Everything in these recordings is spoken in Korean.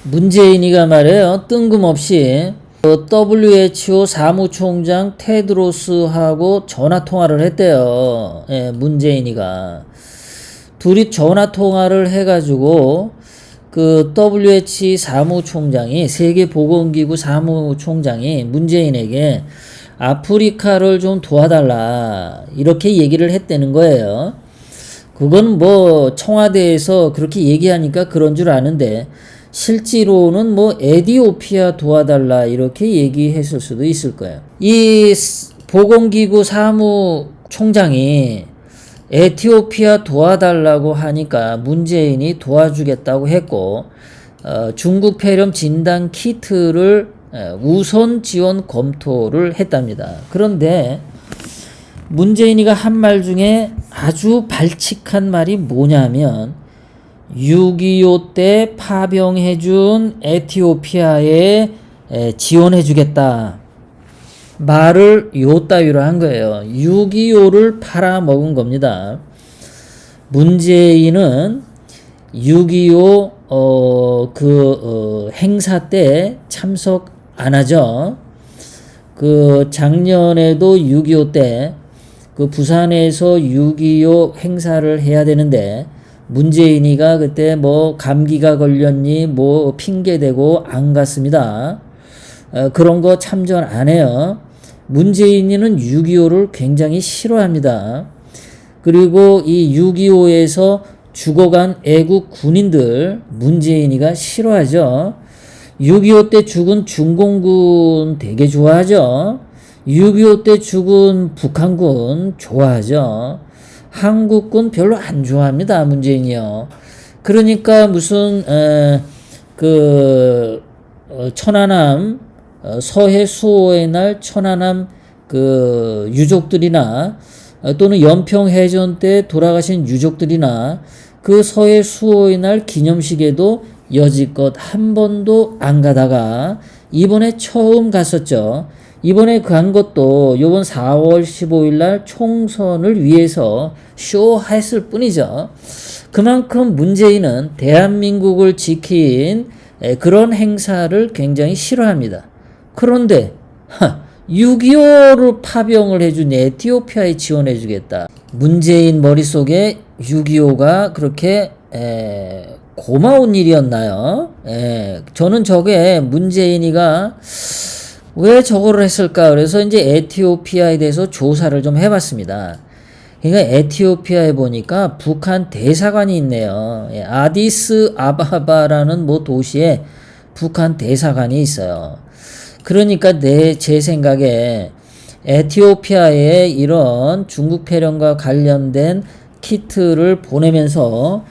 문재인이가 말이에요. 뜬금없이 WHO 사무총장 테드로스하고 전화통화를 했대요. 예, 문재인이가. 둘이 전화통화를 해가지고 그 WHO 사무총장이, 세계보건기구 사무총장이 문재인에게 아프리카를 좀 도와달라 이렇게 얘기를 했다는 거예요. 그건 뭐 청와대에서 그렇게 얘기하니까 그런 줄 아는데, 실제로는 뭐 에티오피아 도와달라 이렇게 얘기했을 수도 있을 거예요. 이 보건기구 사무총장이 에티오피아 도와달라고 하니까 문재인이 도와주겠다고 했고, 중국 폐렴 진단 키트를 우선 지원 검토를 했답니다. 그런데 문재인이가 한 말 중에 아주 발칙한 말이 뭐냐면, 6.25 때 파병해준 에티오피아에 지원해주겠다 말을 요 따위로 한 거예요. 6.25를 팔아먹은 겁니다. 문재인은 6.25 행사 때 참석 안 하죠. 그 작년에도 6.25 때 그 부산에서 6.25 행사를 해야 되는데, 문재인이가 그때 뭐 감기가 걸렸니 뭐 핑계대고 안 갔습니다. 그런 거 참전 안 해요. 문재인이는 6.25를 굉장히 싫어합니다. 그리고 이 6.25에서 죽어간 애국 군인들 문재인이가 싫어하죠. 6.25 때 죽은 중공군 되게 좋아하죠. 6.25 때 죽은 북한군 좋아하죠. 한국군 별로 안 좋아합니다, 문재인이요. 그러니까 무슨 천안함 서해 수호의 날 천안함 그 유족들이나 또는 연평 해전 때 돌아가신 유족들이나 그 서해 수호의 날 기념식에도 여지껏 한 번도 안 가다가 이번에 처음 갔었죠. 이번에 간 것도 요번 4월 15일 날 총선을 위해서 쇼했을 뿐이죠. 그만큼 문재인은 대한민국을 지킨 그런 행사를 굉장히 싫어합니다. 그런데 6.25를 파병을 해준 에티오피아에 지원해주겠다. 문재인 머릿속에 6.25가 그렇게 고마운 일이었나요? 저는 저게 문재인이가 왜 저거를 했을까? 그래서 이제 에티오피아에 대해서 조사를 좀 해봤습니다. 그러니까 에티오피아에 보니까 북한 대사관이 있네요. 아디스 아바바라는 뭐 도시에 북한 대사관이 있어요. 그러니까 제 생각에 에티오피아에 이런 중국 폐렴과 관련된 키트를 보내면서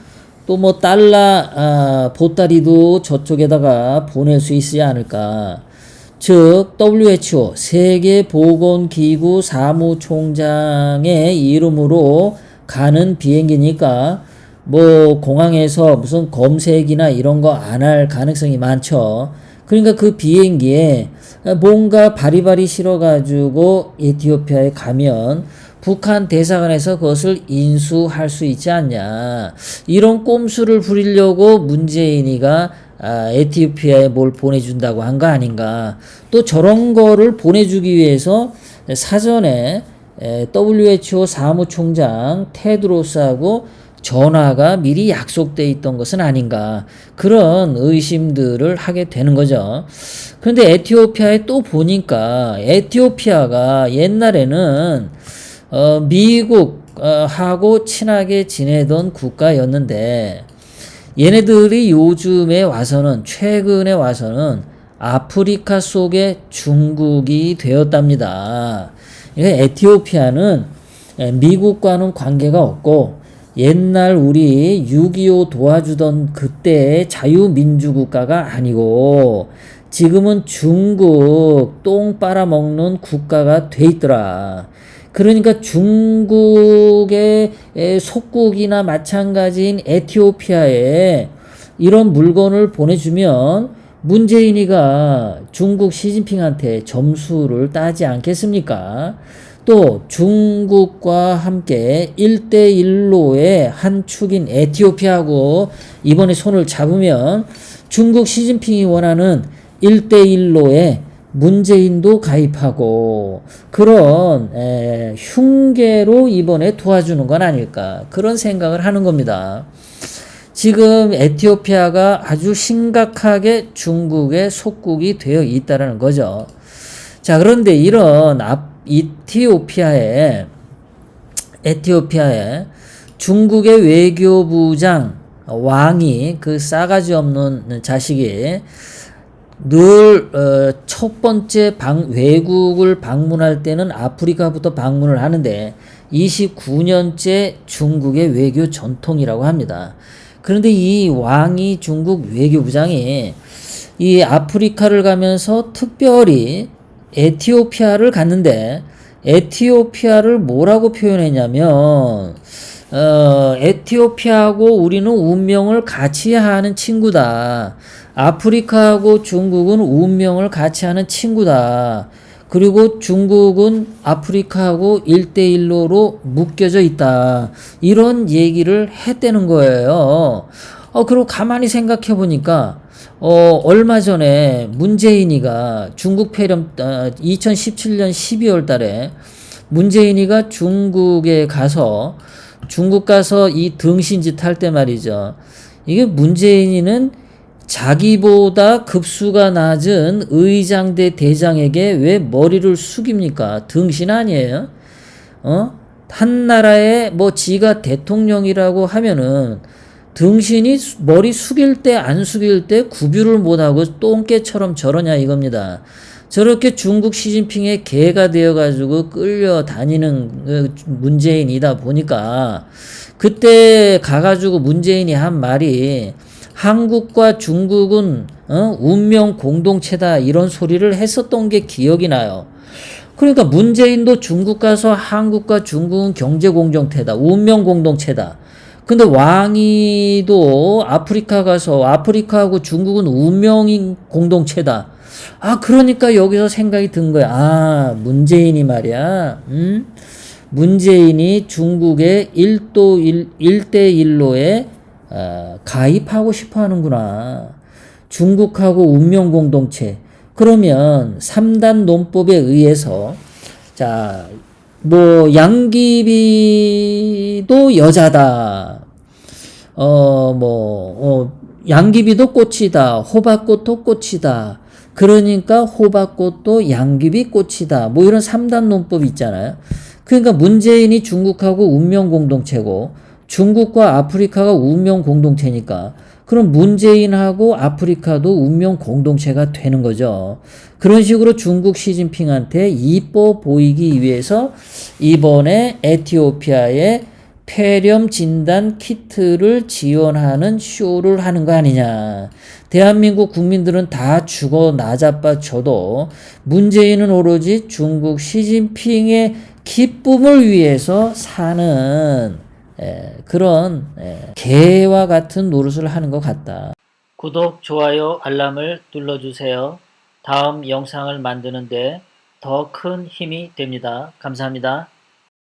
또 뭐 달러 보따리도 저쪽에다가 보낼 수 있지 않을까. 즉 WHO 세계보건기구 사무총장의 이름으로 가는 비행기니까 뭐 공항에서 무슨 검색이나 이런 거 안 할 가능성이 많죠. 그러니까 그 비행기에 뭔가 바리바리 실어가지고 에티오피아에 가면 북한 대사관에서 그것을 인수할 수 있지 않냐. 이런 꼼수를 부리려고 문재인이가 에티오피아에 뭘 보내준다고 한 거 아닌가. 또 저런 거를 보내주기 위해서 사전에 WHO 사무총장 테드로스하고 전화가 미리 약속돼 있던 것은 아닌가. 그런 의심들을 하게 되는 거죠. 그런데 에티오피아에 또 보니까 에티오피아가 옛날에는 미국하고 친하게 지내던 국가였는데, 얘네들이 요즘에 와서는, 최근에 와서는 아프리카 속의 중국이 되었답니다. 에티오피아는 미국과는 관계가 없고, 옛날 우리 6.25 도와주던 그때의 자유민주국가가 아니고 지금은 중국 똥 빨아먹는 국가가 돼 있더라. 그러니까 중국의 속국이나 마찬가지인 에티오피아에 이런 물건을 보내주면 문재인이가 중국 시진핑한테 점수를 따지 않겠습니까? 또 중국과 함께 1대1로의 한 축인 에티오피아하고 이번에 손을 잡으면 중국 시진핑이 원하는 1대1로에 문재인도 가입하고 그런 흉계로 이번에 도와주는 건 아닐까 그런 생각을 하는 겁니다. 지금 에티오피아가 아주 심각하게 중국의 속국이 되어 있다는 거죠. 자, 그런데 이런 에티오피아에 중국의 외교부장 왕이 그 싸가지 없는 자식이 늘 첫 번째 외국을 방문할 때는 아프리카부터 방문을 하는데 29년째 중국의 외교 전통이라고 합니다. 그런데 이 왕이 중국 외교부장이 이 아프리카를 가면서 특별히 에티오피아를 갔는데 에티오피아를 뭐라고 표현했냐면 에티오피아하고 우리는 운명을 같이 하는 친구다. 아프리카하고 중국은 운명을 같이 하는 친구다. 그리고 중국은 아프리카하고 1대1로 묶여져 있다. 이런 얘기를 했다는 거예요. 그리고 가만히 생각해 보니까 얼마 전에 문재인이가 중국 폐렴 2017년 12월 달에 문재인이가 중국에 가서 이 등신짓 할 때 말이죠. 이게 문재인이는 자기보다 급수가 낮은 의장대 대장에게 왜 머리를 숙입니까? 등신 아니에요? 한 나라에 뭐 지가 대통령이라고 하면은 등신이 머리 숙일 때 안 숙일 때 구별을 못하고 똥개처럼 저러냐 이겁니다. 저렇게 중국 시진핑의 개가 되어가지고 끌려다니는 문재인이다 보니까 그때 가가지고 문재인이 한 말이 한국과 중국은 운명 공동체다 이런 소리를 했었던 게 기억이 나요. 그러니까 문재인도 중국 가서 한국과 중국은 경제 공동체다, 운명 공동체다. 근데 왕이도 아프리카 가서 아프리카하고 중국은 운명인 공동체다. 그러니까 여기서 생각이 든 거야. 문재인이 말이야. 문재인이 중국의 1대1로에 가입하고 싶어 하는구나. 중국하고 운명 공동체. 그러면 3단 논법에 의해서 자, 뭐 양귀비도 여자다. 양귀비도 꽃이다. 호박꽃도 꽃이다. 그러니까 호박꽃도 양귀비 꽃이다. 뭐 이런 3단 논법 있잖아요. 그러니까 문재인이 중국하고 운명 공동체고 중국과 아프리카가 운명 공동체니까 그럼 문재인하고 아프리카도 운명 공동체가 되는 거죠. 그런 식으로 중국 시진핑한테 이뻐 보이기 위해서 이번에 에티오피아에 폐렴 진단 키트를 지원하는 쇼를 하는 거 아니냐. 대한민국 국민들은 다 죽어 나자빠져도 문재인은 오로지 중국 시진핑의 기쁨을 위해서 사는 그런 개와 같은 노릇을 하는 것 같다. 구독, 좋아요, 알람을 눌러주세요. 다음 영상을 만드는데 더 큰 힘이 됩니다. 감사합니다.